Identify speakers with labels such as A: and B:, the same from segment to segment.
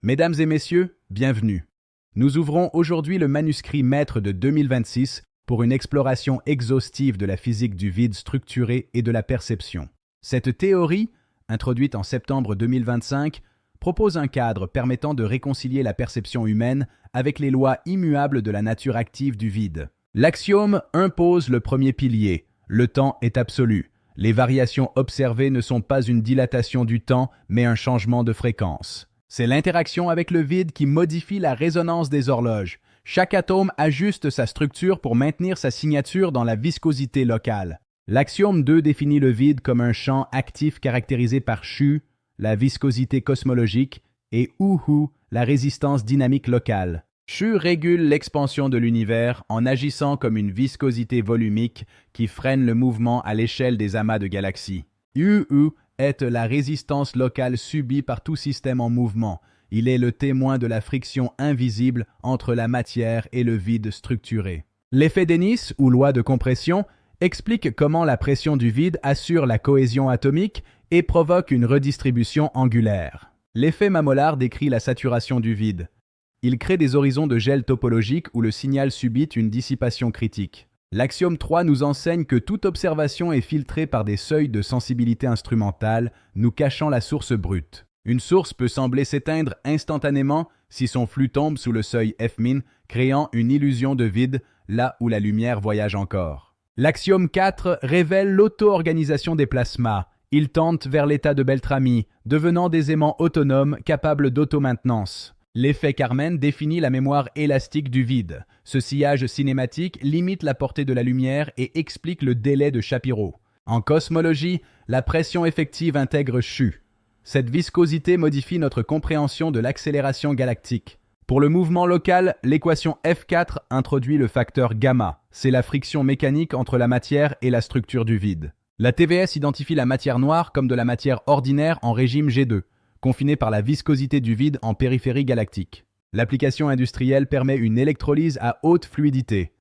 A: Mesdames et messieurs, bienvenue. Nous ouvrons aujourd'hui le manuscrit maître de 2026 pour une exploration exhaustive de la physique du vide structuré et de la perception. Cette théorie, introduite en septembre 2025, propose un cadre permettant de réconcilier la perception humaine avec les lois immuables de la nature active du vide. L'axiome impose le premier pilier. Le temps est absolu. Les variations observées ne sont pas une dilatation du temps, mais un changement de fréquence. C'est l'interaction avec le vide qui modifie la résonance des horloges. Chaque atome ajuste sa structure pour maintenir sa signature dans la viscosité locale. L'axiome 2 définit le vide comme un champ actif caractérisé par Chu, la viscosité cosmologique, et Uhu, la résistance dynamique locale. Chu régule l'expansion de l'univers en agissant comme une viscosité volumique qui freine le mouvement à l'échelle des amas de galaxies. Uhu est la résistance locale subie par tout système en mouvement. Il est le témoin de la friction invisible entre la matière et le vide structuré. L'effet d'Ennis, ou loi de compression, explique comment la pression du vide assure la cohésion atomique et provoque une redistribution angulaire. L'effet Mamolar décrit la saturation du vide. Il crée des horizons de gel topologique où le signal subit une dissipation critique. L'axiome 3 nous enseigne que toute observation est filtrée par des seuils de sensibilité instrumentale, nous cachant la source brute. Une source peut sembler s'éteindre instantanément si son flux tombe sous le seuil F-min, créant une illusion de vide là où la lumière voyage encore. L'axiome 4 révèle l'auto-organisation des plasmas. Ils tendent vers l'état de Beltrami, devenant des aimants autonomes capables d'auto-maintenance. L'effet Carmen définit la mémoire élastique du vide. Ce sillage cinématique limite la portée de la lumière et explique le délai de Shapiro. En cosmologie, la pression effective intègre Chu. Cette viscosité modifie notre compréhension de l'accélération galactique. Pour le mouvement local, l'équation F4 introduit le facteur gamma. C'est la friction mécanique entre la matière et la structure du vide. La TVS identifie la matière noire comme de la matière ordinaire en régime G2. Confiné par la viscosité du vide en périphérie galactique. L'application industrielle permet une électrolyse à haute fluidité.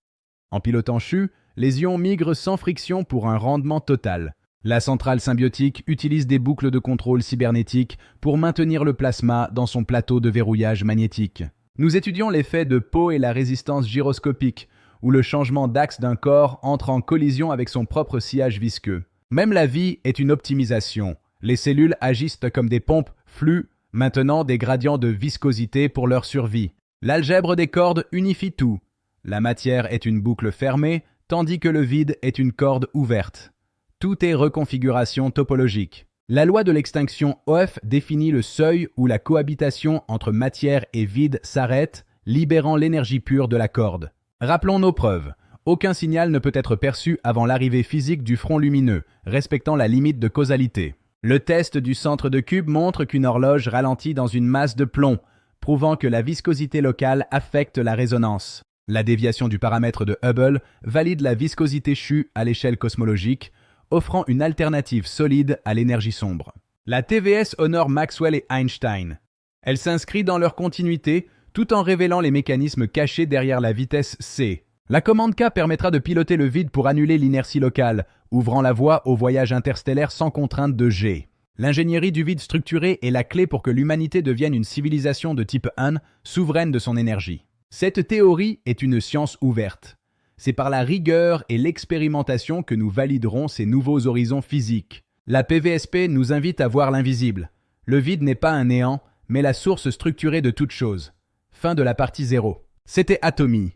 A: En pilotant Chu, les ions migrent sans friction pour un rendement total. La centrale symbiotique utilise des boucles de contrôle cybernétique pour maintenir le plasma dans son plateau de verrouillage magnétique. Nous étudions l'effet de Poe et la résistance gyroscopique, où le changement d'axe d'un corps entre en collision avec son propre sillage visqueux. Même la vie est une optimisation. Les cellules agissent comme des pompes flux, maintenant des gradients de viscosité pour leur survie. L'algèbre des cordes unifie tout. La matière est une boucle fermée, tandis que le vide est une corde ouverte. Tout est reconfiguration topologique. La loi de l'extinction OF définit le seuil où la cohabitation entre matière et vide s'arrête, libérant l'énergie pure de la corde. Rappelons nos preuves. Aucun signal ne peut être perçu avant l'arrivée physique du front lumineux, respectant la limite de causalité. Le test du centre de cube montre qu'une horloge ralentit dans une masse de plomb, prouvant que la viscosité locale affecte la résonance. La déviation du paramètre de Hubble valide la viscosité Chu à l'échelle cosmologique, offrant une alternative solide à l'énergie sombre. La TVS honore Maxwell et Einstein. Elle s'inscrit dans leur continuité, tout en révélant les mécanismes cachés derrière la vitesse c. La commande K permettra de piloter le vide pour annuler l'inertie locale, ouvrant la voie au voyage interstellaire sans contrainte de G. L'ingénierie du vide structuré est la clé pour que l'humanité devienne une civilisation de type 1, souveraine de son énergie. Cette théorie est une science ouverte. C'est par la rigueur et l'expérimentation que nous validerons ces nouveaux horizons physiques. La PVSP nous invite à voir l'invisible. Le vide n'est pas un néant, mais la source structurée de toute chose. Fin de la partie 0. C'était Atomy.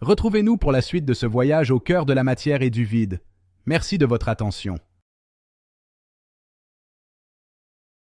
A: Retrouvez-nous pour la suite de ce voyage au cœur de la matière et du vide. Merci de votre attention.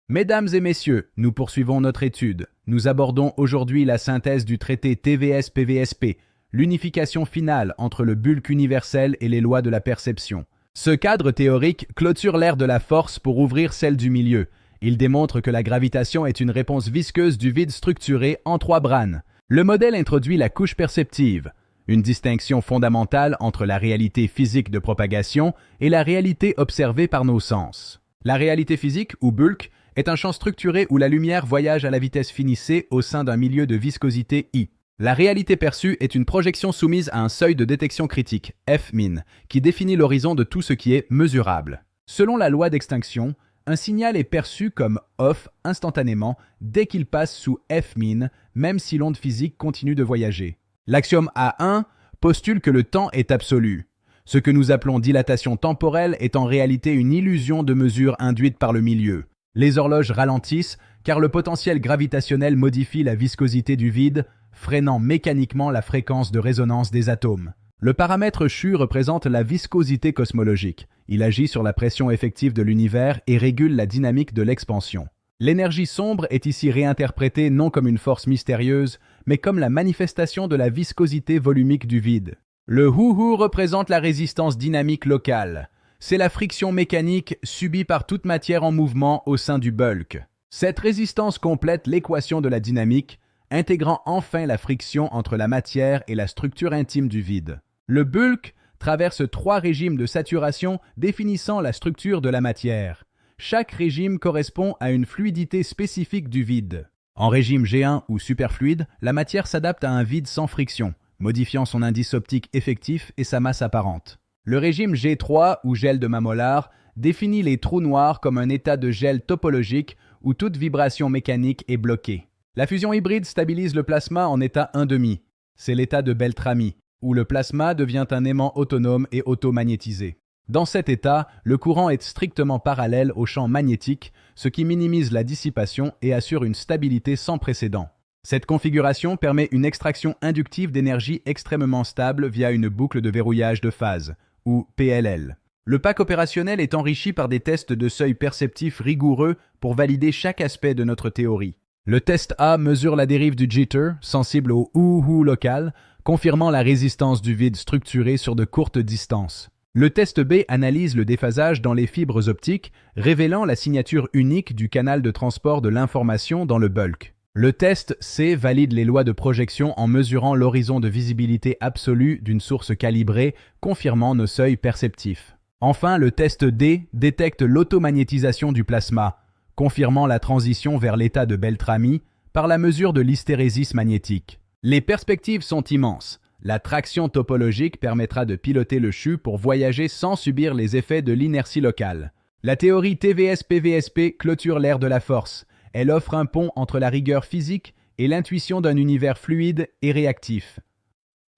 A: Mesdames et messieurs, nous poursuivons notre étude. Nous abordons aujourd'hui la synthèse du traité TVS-PVSP, l'unification finale entre le bulk universel et les lois de la perception. Ce cadre théorique clôture l'ère de la force pour ouvrir celle du milieu. Il démontre que la gravitation est une réponse visqueuse du vide structuré en 3 brânes. Le modèle introduit la couche perceptive, une distinction fondamentale entre la réalité physique de propagation et la réalité observée par nos sens. La réalité physique, ou bulk, est un champ structuré où la lumière voyage à la vitesse finie c au sein d'un milieu de viscosité I. La réalité perçue est une projection soumise à un seuil de détection critique, F-min, qui définit l'horizon de tout ce qui est mesurable. Selon la loi d'extinction, Un signal est perçu comme off instantanément dès qu'il passe sous F-min, même si l'onde physique continue de voyager. L'axiome A1 postule que le temps est absolu. Ce que nous appelons dilatation temporelle est en réalité une illusion de mesure induite par le milieu. Les horloges ralentissent car le potentiel gravitationnel modifie la viscosité du vide, freinant mécaniquement la fréquence de résonance des atomes. Le paramètre Chu représente la viscosité cosmologique. Il agit sur la pression effective de l'univers et régule la dynamique de l'expansion. L'énergie sombre est ici réinterprétée non comme une force mystérieuse, mais comme la manifestation de la viscosité volumique du vide. Le Hu représente la résistance dynamique locale. C'est la friction mécanique subie par toute matière en mouvement au sein du bulk. Cette résistance complète l'équation de la dynamique, intégrant enfin la friction entre la matière et la structure intime du vide. Le bulk traverse 3 régimes de saturation définissant la structure de la matière. Chaque régime correspond à une fluidité spécifique du vide. En régime G1 ou superfluide, la matière s'adapte à un vide sans friction, modifiant son indice optique effectif et sa masse apparente. Le régime G3 ou gel de Mamolar définit les trous noirs comme un état de gel topologique où toute vibration mécanique est bloquée. La fusion hybride stabilise le plasma en état 1,5. C'est l'état de Beltrami, où le plasma devient un aimant autonome et automagnétisé. Dans cet état, le courant est strictement parallèle au champ magnétique, ce qui minimise la dissipation et assure une stabilité sans précédent. Cette configuration permet une extraction inductive d'énergie extrêmement stable via une boucle de verrouillage de phase, ou PLL. Le pack opérationnel est enrichi par des tests de seuil perceptif rigoureux pour valider chaque aspect de notre théorie. Le test A mesure la dérive du jitter, sensible au ouhou local, confirmant la résistance du vide structuré sur de courtes distances. Le test B analyse le déphasage dans les fibres optiques, révélant la signature unique du canal de transport de l'information dans le bulk. Le test C valide les lois de projection en mesurant l'horizon de visibilité absolue d'une source calibrée, confirmant nos seuils perceptifs. Enfin, le test D détecte l'automagnétisation du plasma, confirmant la transition vers l'état de Beltrami par la mesure de l'hystérésis magnétique. Les perspectives sont immenses. La traction topologique permettra de piloter le Chu pour voyager sans subir les effets de l'inertie locale. La théorie TVS-PVSP clôture l'ère de la force. Elle offre un pont entre la rigueur physique et l'intuition d'un univers fluide et réactif.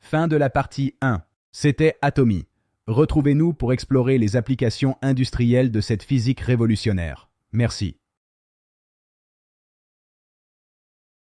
A: Fin de la partie 1. C'était Atomy. Retrouvez-nous pour explorer les applications industrielles de cette physique révolutionnaire. Merci.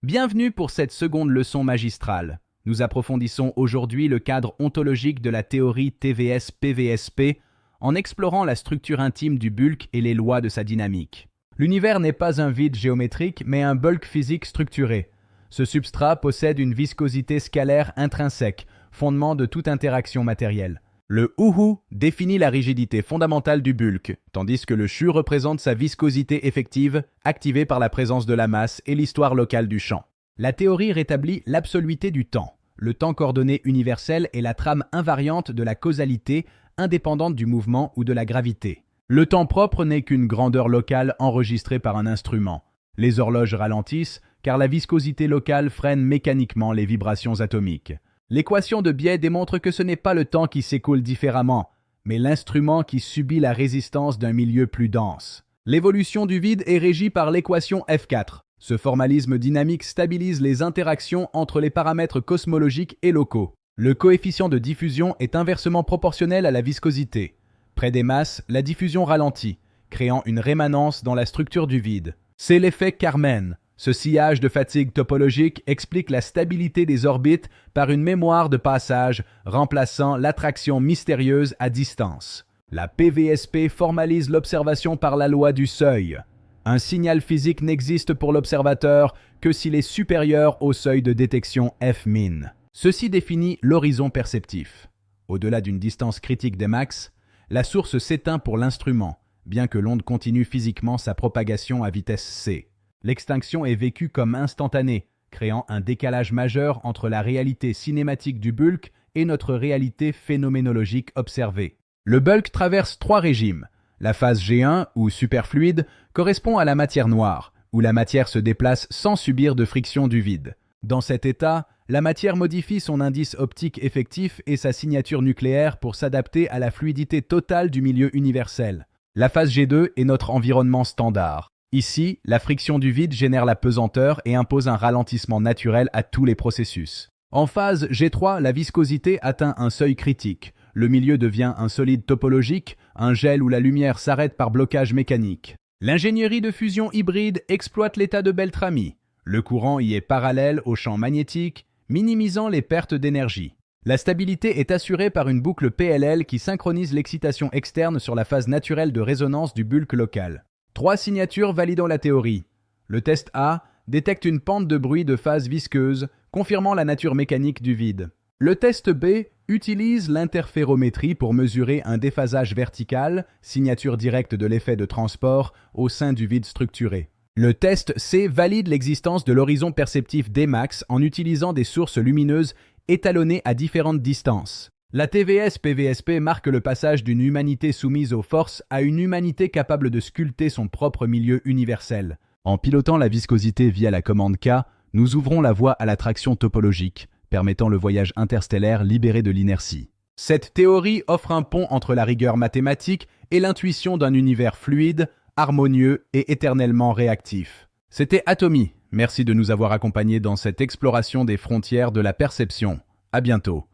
A: Bienvenue pour cette seconde leçon magistrale. Nous approfondissons aujourd'hui le cadre ontologique de la théorie TVS-PVSP en explorant la structure intime du bulk et les lois de sa dynamique. L'univers n'est pas un vide géométrique, mais un bulk physique structuré. Ce substrat possède une viscosité scalaire intrinsèque, fondement de toute interaction matérielle. Le Uhu définit la rigidité fondamentale du bulk, tandis que le Chu représente sa viscosité effective, activée par la présence de la masse et l'histoire locale du champ. La théorie rétablit l'absoluité du temps. Le temps coordonné universel est la trame invariante de la causalité, indépendante du mouvement ou de la gravité. Le temps propre n'est qu'une grandeur locale enregistrée par un instrument. Les horloges ralentissent, car la viscosité locale freine mécaniquement les vibrations atomiques. L'équation de biais démontre que ce n'est pas le temps qui s'écoule différemment, mais l'instrument qui subit la résistance d'un milieu plus dense. L'évolution du vide est régie par l'équation F4. Ce formalisme dynamique stabilise les interactions entre les paramètres cosmologiques et locaux. Le coefficient de diffusion est inversement proportionnel à la viscosité. Près des masses, la diffusion ralentit, créant une rémanence dans la structure du vide. C'est l'effet Kármán. Ce sillage de fatigue topologique explique la stabilité des orbites par une mémoire de passage remplaçant l'attraction mystérieuse à distance. La PVSP formalise l'observation par la loi du seuil. Un signal physique n'existe pour l'observateur que s'il est supérieur au seuil de détection F-min. Ceci définit l'horizon perceptif. Au-delà d'une distance critique des max, la source s'éteint pour l'instrument, bien que l'onde continue physiquement sa propagation à vitesse c. L'extinction est vécue comme instantanée, créant un décalage majeur entre la réalité cinématique du bulk et notre réalité phénoménologique observée. Le bulk traverse 3 régimes. La phase G1, ou superfluide, correspond à la matière noire, où la matière se déplace sans subir de friction du vide. Dans cet état, la matière modifie son indice optique effectif et sa signature nucléaire pour s'adapter à la fluidité totale du milieu universel. La phase G2 est notre environnement standard. Ici, la friction du vide génère la pesanteur et impose un ralentissement naturel à tous les processus. En phase G3, la viscosité atteint un seuil critique. Le milieu devient un solide topologique, un gel où la lumière s'arrête par blocage mécanique. L'ingénierie de fusion hybride exploite l'état de Beltrami. Le courant y est parallèle au champ magnétique, minimisant les pertes d'énergie. La stabilité est assurée par une boucle PLL qui synchronise l'excitation externe sur la phase naturelle de résonance du bulk local. 3 signatures validant la théorie. Le test A détecte une pente de bruit de phase visqueuse, confirmant la nature mécanique du vide. Le test B utilise l'interférométrie pour mesurer un déphasage vertical, signature directe de l'effet de transport, au sein du vide structuré. Le test C valide l'existence de l'horizon perceptif Dmax en utilisant des sources lumineuses étalonnées à différentes distances. La TVS-PVSP marque le passage d'une humanité soumise aux forces à une humanité capable de sculpter son propre milieu universel. En pilotant la viscosité via la commande K, nous ouvrons la voie à l'attraction topologique, permettant le voyage interstellaire libéré de l'inertie. Cette théorie offre un pont entre la rigueur mathématique et l'intuition d'un univers fluide, harmonieux et éternellement réactif. C'était Atomy. Merci de nous avoir accompagnés dans cette exploration des frontières de la perception. À bientôt.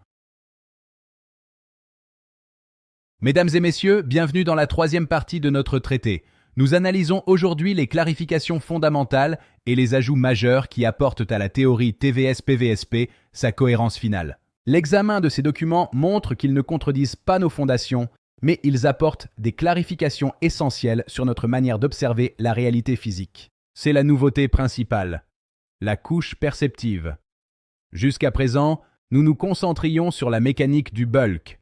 A: Mesdames et messieurs, bienvenue dans la 3e partie de notre traité. Nous analysons aujourd'hui les clarifications fondamentales et les ajouts majeurs qui apportent à la théorie TVS-PVSP sa cohérence finale. L'examen de ces documents montre qu'ils ne contredisent pas nos fondations, mais ils apportent des clarifications essentielles sur notre manière d'observer la réalité physique. C'est la nouveauté principale, la couche perceptive. Jusqu'à présent, nous nous concentrions sur la mécanique du bulk.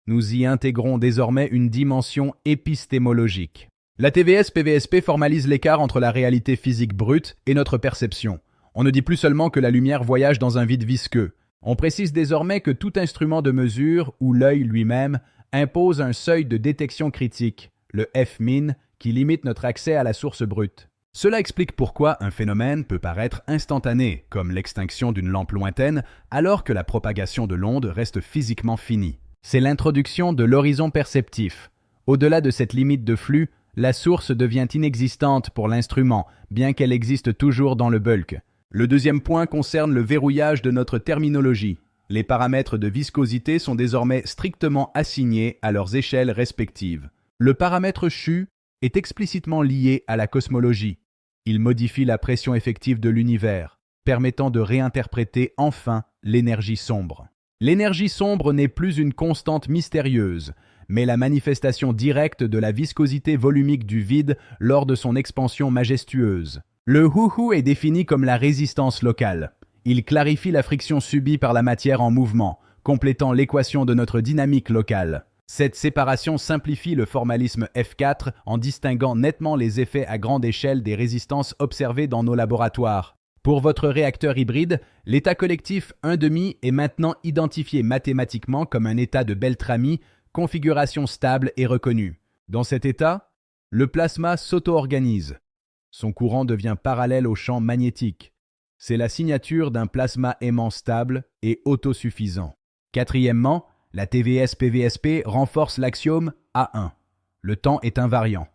A: Nous y intégrons désormais une dimension épistémologique. La TVS-PVSP formalise l'écart entre la réalité physique brute et notre perception. On ne dit plus seulement que la lumière voyage dans un vide visqueux. On précise désormais que tout instrument de mesure, ou l'œil lui-même, impose un seuil de détection critique, le F-min, qui limite notre accès à la source brute. Cela explique pourquoi un phénomène peut paraître instantané, comme l'extinction d'une lampe lointaine, alors que la propagation de l'onde reste physiquement finie. C'est l'introduction de l'horizon perceptif. Au-delà de cette limite de flux, la source devient inexistante pour l'instrument, bien qu'elle existe toujours dans le bulk. Le deuxième point concerne le verrouillage de notre terminologie. Les paramètres de viscosité sont désormais strictement assignés à leurs échelles respectives. Le paramètre CHU est explicitement lié à la cosmologie. Il modifie la pression effective de l'univers, permettant de réinterpréter enfin l'énergie sombre. L'énergie sombre n'est plus une constante mystérieuse, mais la manifestation directe de la viscosité volumique du vide lors de son expansion majestueuse. Le Hu est défini comme la résistance locale. Il clarifie la friction subie par la matière en mouvement, complétant l'équation de notre dynamique locale. Cette séparation simplifie le formalisme F4 en distinguant nettement les effets à grande échelle des résistances observées dans nos laboratoires. Pour votre réacteur hybride, l'état collectif 1,5 est maintenant identifié mathématiquement comme un état de Beltrami, configuration stable et reconnue. Dans cet état, le plasma s'auto-organise. Son courant devient parallèle au champ magnétique. C'est la signature d'un plasma aimant stable et autosuffisant. Quatrièmement, la TVS-PVSP renforce l'axiome A1. Le temps est invariant.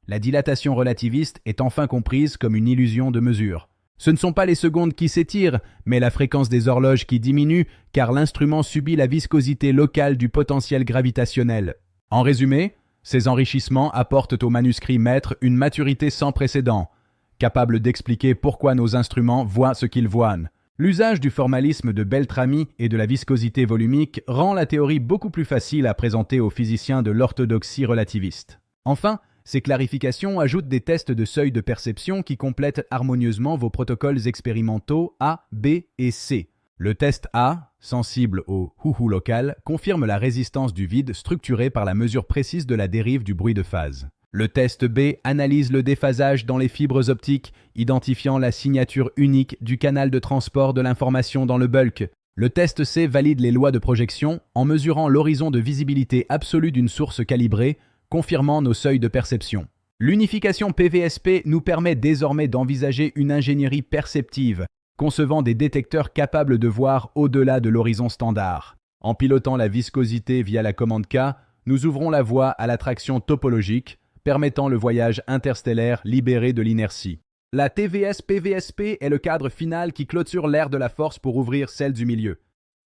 A: La dilatation relativiste est enfin comprise comme une illusion de mesure. Ce ne sont pas les secondes qui s'étirent, mais la fréquence des horloges qui diminue, car l'instrument subit la viscosité locale du potentiel gravitationnel. En résumé, ces enrichissements apportent au manuscrit maître une maturité sans précédent, capable d'expliquer pourquoi nos instruments voient ce qu'ils voient. L'usage du formalisme de Beltrami et de la viscosité volumique rend la théorie beaucoup plus facile à présenter aux physiciens de l'orthodoxie relativiste. Enfin, ces clarifications ajoutent des tests de seuil de perception qui complètent harmonieusement vos protocoles expérimentaux A, B et C. Le test A, sensible au Hu local, confirme la résistance du vide structurée par la mesure précise de la dérive du bruit de phase. Le test B analyse le déphasage dans les fibres optiques, identifiant la signature unique du canal de transport de l'information dans le bulk. Le test C valide les lois de projection en mesurant l'horizon de visibilité absolue d'une source calibrée, confirmant nos seuils de perception. L'unification PVSP nous permet désormais d'envisager une ingénierie perceptive, concevant des détecteurs capables de voir au-delà de l'horizon standard. En pilotant la viscosité via la commande K, nous ouvrons la voie à l'attraction topologique, permettant le voyage interstellaire libéré de l'inertie. La TVS-PVSP est le cadre final qui clôture l'ère de la force pour ouvrir celle du milieu.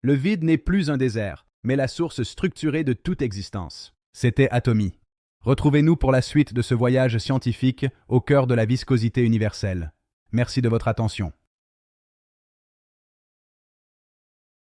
A: Le vide n'est plus un désert, mais la source structurée de toute existence. C'était Atomy. Retrouvez-nous pour la suite de ce voyage scientifique au cœur de la viscosité universelle. Merci de votre attention.